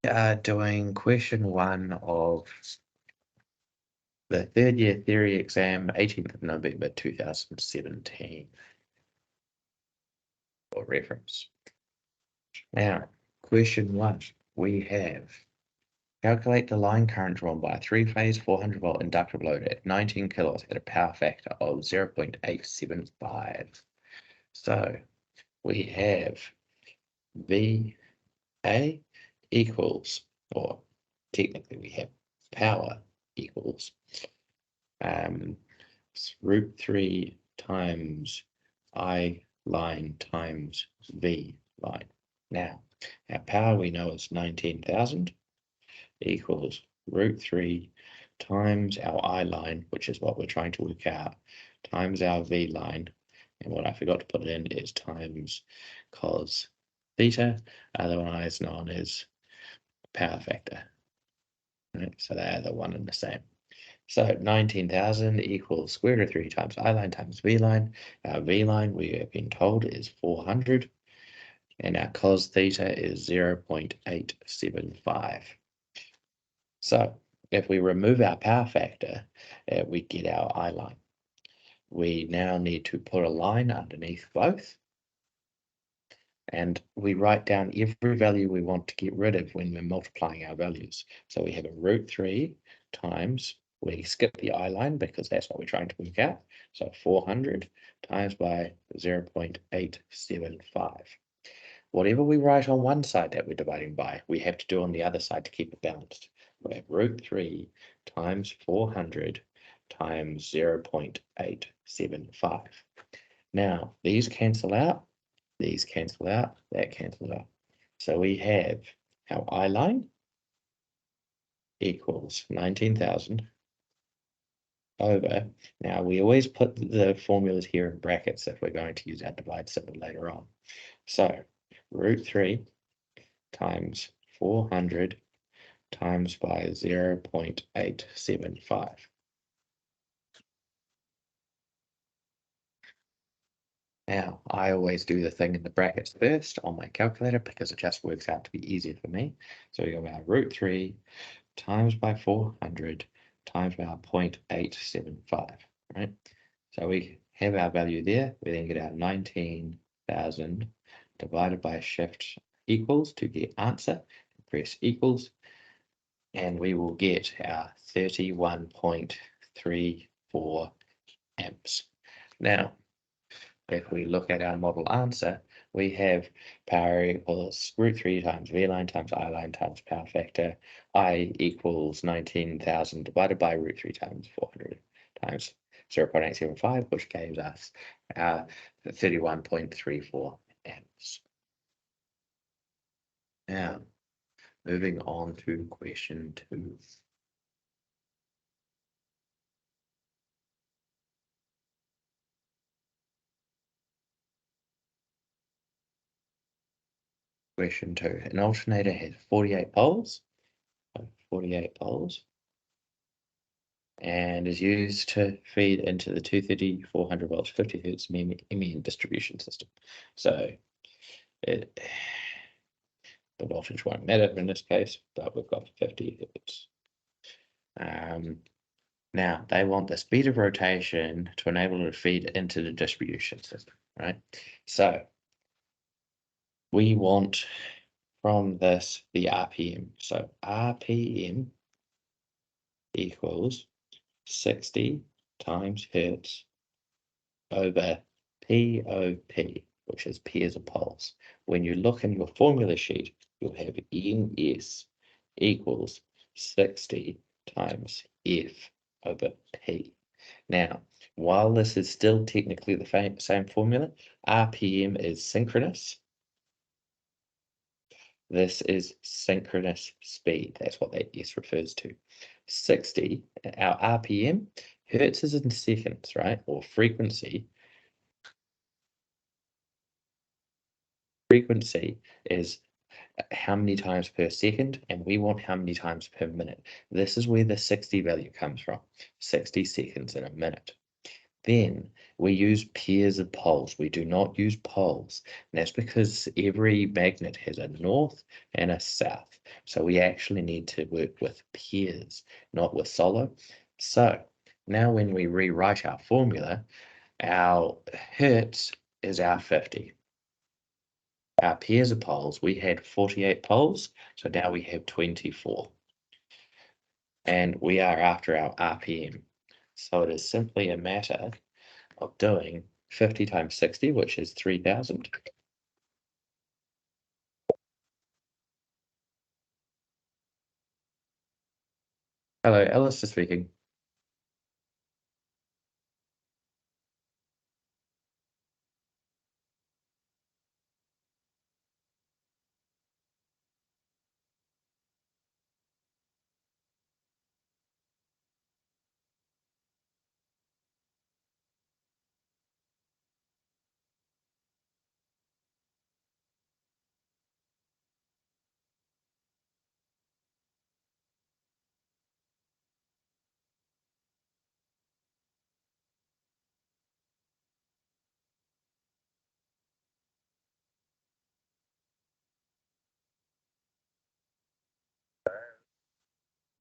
Doing question 1 of the third year theory exam, 18th of November 2017. For reference. Now, question 1, we have calculate the line current drawn by a 3-phase 400-volt inductive load at 19 kilowatts at a power factor of 0.875. So we have VA equals, or technically we have power equals √3 times I line times V line. Now, our power we know is 19,000 equals √3 times our I line, which is what we're trying to work out, times our V line. And what I forgot to put it in is times cos theta, otherwise known as power factor. Right? So they are the one and the same. So 19,000 equals square root of 3 times I line times V line. Our V line, we have been told, is 400. And our cos theta is 0.875. So if we remove our power factor, we get our I line. We now need to put a line underneath both. And we write down every value we want to get rid of when we're multiplying our values. So we have a √3 times, we skip the I line because that's what we're trying to work out. So 400 times by 0.875. Whatever we write on one side that we're dividing by, we have to do on the other side to keep it balanced. We have √3 times 400 times 0.875. Now, these cancel out. These cancel out, that cancels out. So we have our I line equals 19,000 over, now we always put the formulas here in brackets if we're going to use our divide symbol later on. So √3 times 400 times by 0.875. Now, I always do the thing in the brackets first on my calculator because it just works out to be easier for me. So we go our √3 times by 400 times by 0.875, right? So we have our value there. We then get our 19,000 divided by shift equals to get answer. Press equals, and we will get our 31.34 amps. Now, if we look at our model answer, we have power equals √3 times V line times I line times power factor. I equals 19,000 divided by √3 times 400 times 0.875, which gives us 31.34 amps. Now, moving on to question 2. Question 2. An alternator has 48 poles, and is used to feed into the 230, 400 volts, 50 hertz MEN distribution system. So the voltage won't matter in this case, but we've got 50 hertz. Now, they want the speed of rotation to enable it to feed into the distribution system, right? So we want from this the RPM. So RPM equals 60 times hertz over POP, which is pairs of poles. When you look in your formula sheet, you'll have NS equals 60 times F over P. Now, while this is still technically the same formula, RPM is synchronous. This is synchronous speed. That's what that S refers to. 60, our RPM, hertz is in seconds, right? Or frequency. Frequency is how many times per second, and we want how many times per minute. This is where the 60 value comes from, 60 seconds in a minute. then we use pairs of poles. We do not use poles. And that's because every magnet has a north and a south. So we actually need to work with pairs, not with solo. So now when we rewrite our formula, our hertz is our 50. Our pairs of poles, we had 48 poles, so now we have 24. And we are after our RPM. So it is simply a matter of doing 50 times 60, which is 3,000. Hello, Alistair speaking.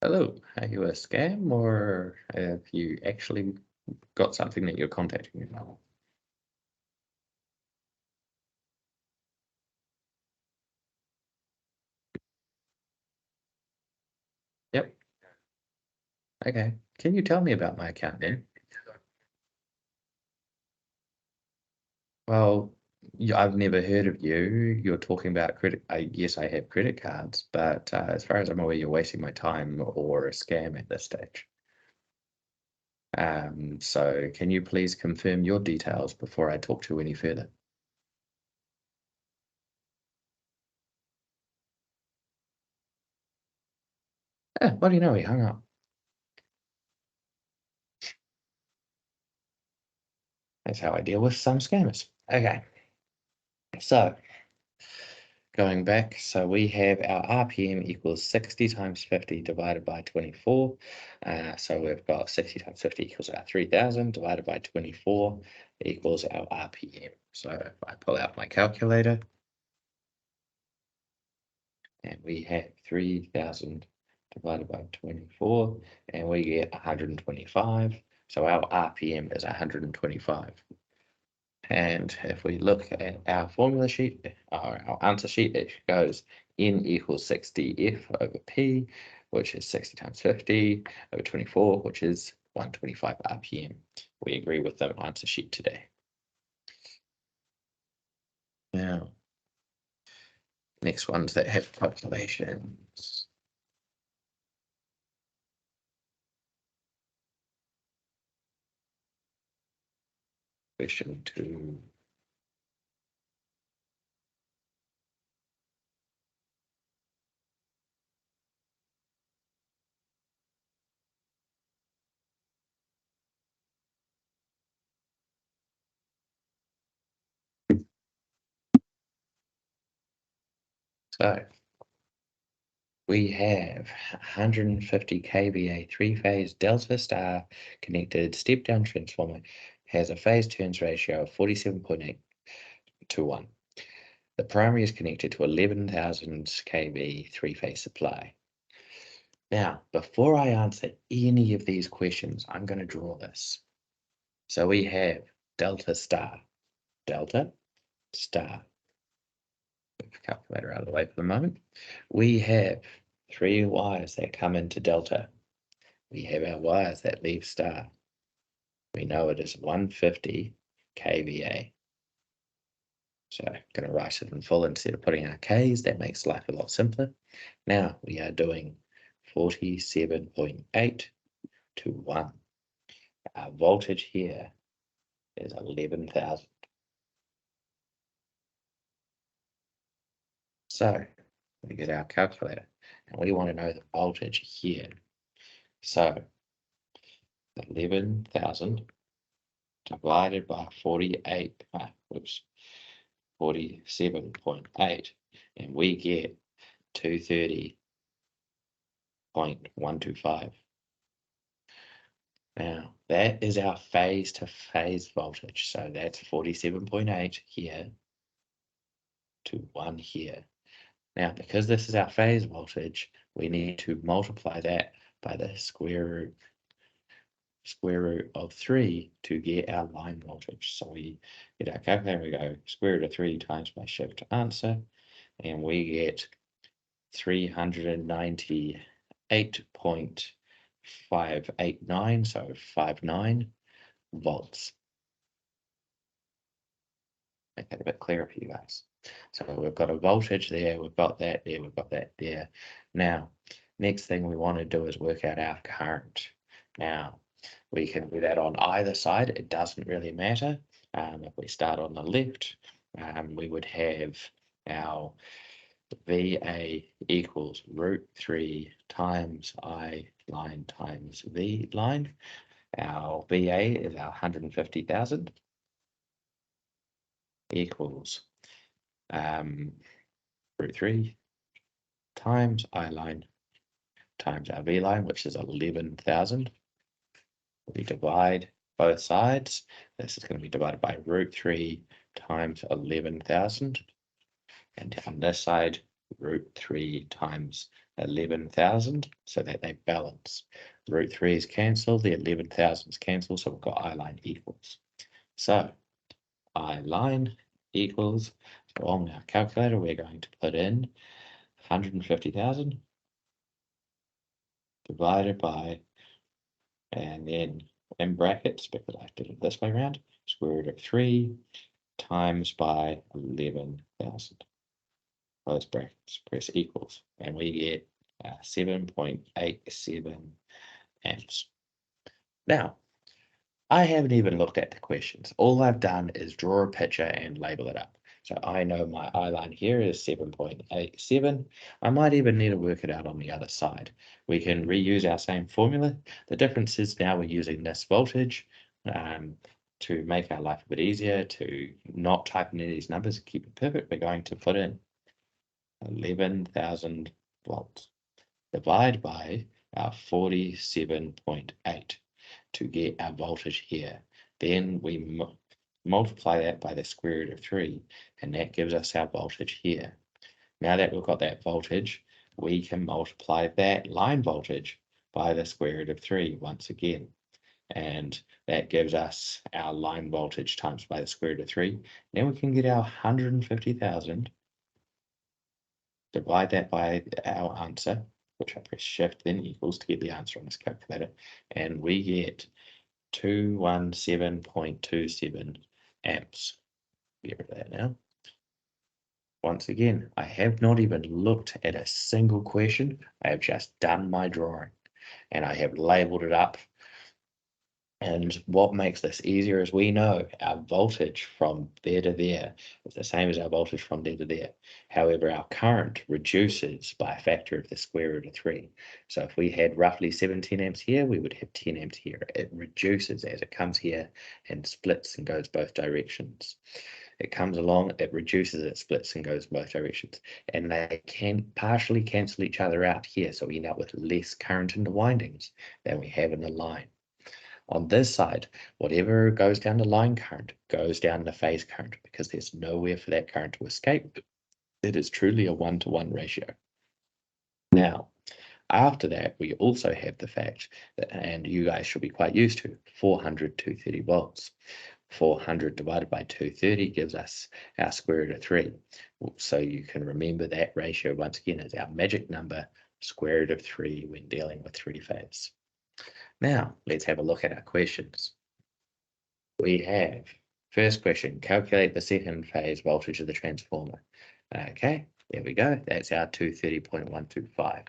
Hello, are you a scam or have you actually got something that you're contacting me about? Yep. Okay. Can you tell me about my account then? Well, I've never heard of you. You're talking about credit. Yes, I have credit cards, but as far as I'm aware, you're wasting my time or a scam at this stage. So can you please confirm your details before I talk to you any further? What do you know? He hung up. That's how I deal with some scammers. Okay, so going back, so we have our RPM equals 60 times 50 divided by 24. So we've got 60 times 50 equals our 3,000 divided by 24 equals our RPM. So if I pull out my calculator, and we have 3,000 divided by 24, and we get 125. So our RPM is 125. And if we look at our formula sheet, or our answer sheet, it goes N equals 60F over P, which is 60 times 50 over 24, which is 125 RPM. We agree with the answer sheet today. Now, next ones that have calculations. Question 2. So we have 150 kVA three-phase delta star connected step-down transformer, has a phase turns ratio of 47.8 to 1. The primary is connected to 11,000 kV three-phase supply. Now, before I answer any of these questions, I'm going to draw this. So we have delta star, delta star. Move the calculator out of the way for the moment. We have 3 wires that come into delta. We have our wires that leave star. We know it is 150 kVA. So I'm going to write it in full instead of putting our Ks. That makes life a lot simpler. Now we are doing 47.8 to 1. Our voltage here is 11,000. So we get our calculator and we want to know the voltage here. So 11,000 divided by 48, whoops, 47.8, and we get 230.125. Now That is our phase to phase voltage. So that's 47.8 here to 1 here. Now, because this is our phase voltage, we need to multiply that by the square root of 3 to get our line voltage. So we get our calculator, we go square root of 3 times my shift answer, and we get 398.589, so 59 volts. Make that a bit clearer for you guys. So we've got a voltage there, we've got that there, we've got that there. Now, next thing we want to do is work out our current. Now, we can do that on either side. It doesn't really matter. If we start on the left, we would have our VA equals root 3 times I line times V line. Our VA is our 150,000 equals root 3 times I line times our V line, which is 11,000. We divide both sides. This is going to be divided by root 3 times 11,000. And on this side, root 3 times 11,000, so that they balance. Root 3 is cancelled, the 11,000 is cancelled, so we've got I line equals. So I line equals, so on our calculator, we're going to put in 150,000 divided by, and then in brackets, because I did it this way around, square root of 3 times by 11,000. Close brackets, press equals, and we get 7.87 amps. Now, I haven't even looked at the questions. All I've done is draw a picture and label it up. So I know my I line here is 7.87. I might even need to work it out on the other side. We can reuse our same formula. The difference is now we're using this voltage to make our life a bit easier, to not type in any of these numbers, keep it perfect. We're going to put in 11,000 volts. Divide by our 47.8 to get our voltage here. Then we multiply that by the square root of 3, and that gives us our voltage here. Now that we've got that voltage, we can multiply that line voltage by the square root of 3 once again. And that gives us our line voltage times by the square root of 3. Now we can get our 150,000, divide that by our answer, which I press shift then equals to get the answer on this calculator, and we get 217.27 amps. Get rid of that now. Once again, I have not even looked at a single question. I have just done my drawing and I have labeled it up. And what makes this easier is we know our voltage from there to there is the same as our voltage from there to there. However, our current reduces by a factor of the square root of 3. So if we had roughly 17 amps here, we would have 10 amps here. It reduces as it comes here and splits and goes both directions. It comes along, it reduces, it splits and goes both directions. And they can partially cancel each other out here. So we end up with less current in the windings than we have in the line. On this side, whatever goes down the line current goes down the phase current because there's nowhere for that current to escape. It is truly a 1-to-1 ratio. Now, after that, we also have the fact that, and you guys should be quite used to, 400 230 volts. 400 divided by 230 gives us our square root of 3. So you can remember that ratio once again as our magic number, square root of 3 when dealing with 3-phase. Now, let's have a look at our questions. We have, first question, calculate the second phase voltage of the transformer. Okay, there we go. That's our 230.125.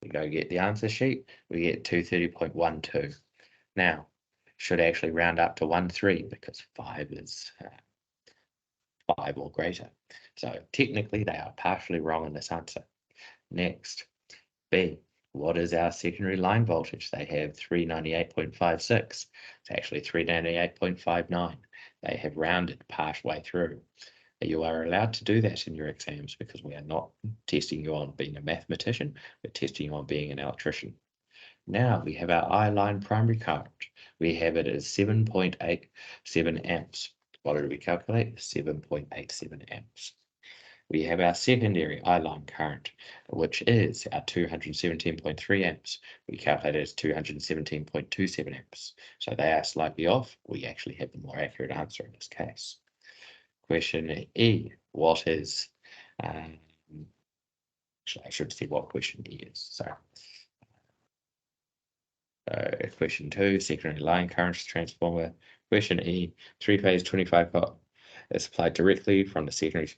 We go get the answer sheet, we get 230.12. Now, should actually round up to 13 because 5 is 5 or greater. So technically they are partially wrong in this answer. Next, B. What is our secondary line voltage? They have 398.56. It's actually 398.59. They have rounded partway through. You are allowed to do that in your exams because we are not testing you on being a mathematician, we're testing you on being an electrician. Now we have our I line primary current. We have it as 7.87 amps. What did we calculate? 7.87 amps. We have our secondary I line current, which is our 217.3 amps. We calculate it as 217.27 amps. So they are slightly off. We actually have the more accurate answer in this case. Question E, what is, actually I should see what question E is, sorry. Question 2, secondary line current transformer. Question E, 3-phase 25 volt is supplied directly from the secondary.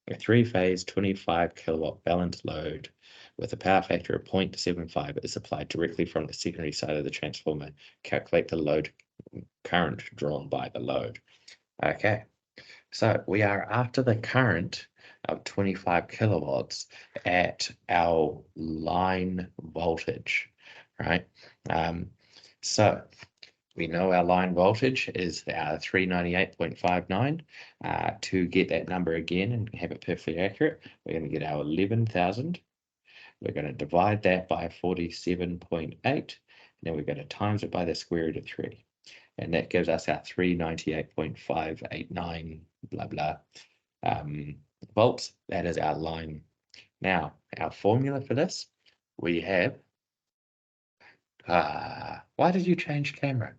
A 3-phase 25 kilowatt balanced load with a power factor of 0.75 is supplied directly from the secondary side of the transformer. Calculate the load current drawn by the load. Okay, so we are after the current of 25 kilowatts at our line voltage, right? So we know our line voltage is 398.59. To get that number again and have it perfectly accurate, we're going to get our 11,000. We're going to divide that by 47.8. And then we're going to times it by the square root of 3. And that gives us our 398.589 blah blah volts. That is our line. Now, our formula for this, we have, why did you change camera?